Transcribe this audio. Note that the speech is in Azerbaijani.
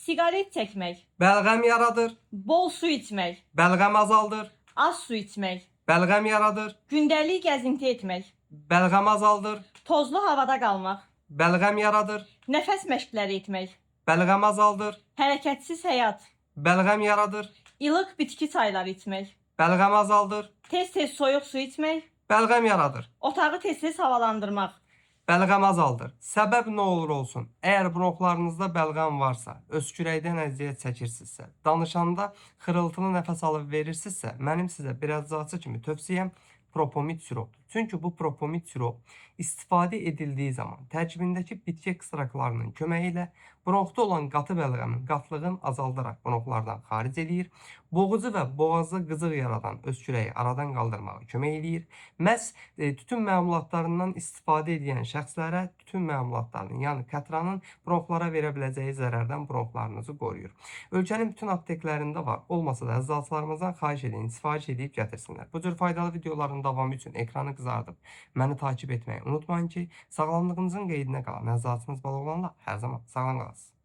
siqaret çəkmək, Bəlğəm yaradır. bol su içmək, Bəlğəm azaldır. az su içmək, Bəlğəm yaradır. gündəlik gəzinti etmək, Bəlğəm azaldır. tozlu havada qalmaq, Bəlğəm yaradır. nəfəs məşqləri etmək, Bəlğəm azaldır. hərəkətsiz həyat, Bəlğəm yaradır. ilıq bitki çayları içmək, Bəlğəm azaldır. tez-tez soyuq su içmək, Bəlğəm yaradır. otağı tez-tez havalandırmaq, Bəlğəm azaldır. Səbəb nə olur olsun, əgər bronxlarınızda bəlğəm varsa, öskürəkdən əziyyət çəkirsinizsə, danışanda xırıltılı nəfəs alıb verirsinizsə, mənim sizə bir əczaçı kimi tövsiyəm Propomid siropdur. Çünki bu Propomid sirop istifadə edildiyi zaman tərkibindəki bitki ekstraktlarının köməyi ilə bronxda olan qatı bəlğəmin qatlığını azaldaraq bronxlardan xaric edir, boğucu və boğazda qızıq yaradan öskürəyi aradan qaldırmağa kömək edir. Məhz tütün məmulatlarından istifadə edən şəxslərə tütün məmulatlarının, yəni katranın bronxlara verə biləcəyi zərərdən bronxlarınızı qoruyur. Ölkənin bütün apteklərində var. Olmasa da əczaçılarımızdan xahiş edin, sifariş edib gətirsinlər. Bu cür faydalı videoların davamı üçün ekranı qızardıb məni takip etməyi unutmayın ki, sağlamlığınızın qeydinə qalan əczaçınız Baloğlanla hər zaman sağlam qalasınız.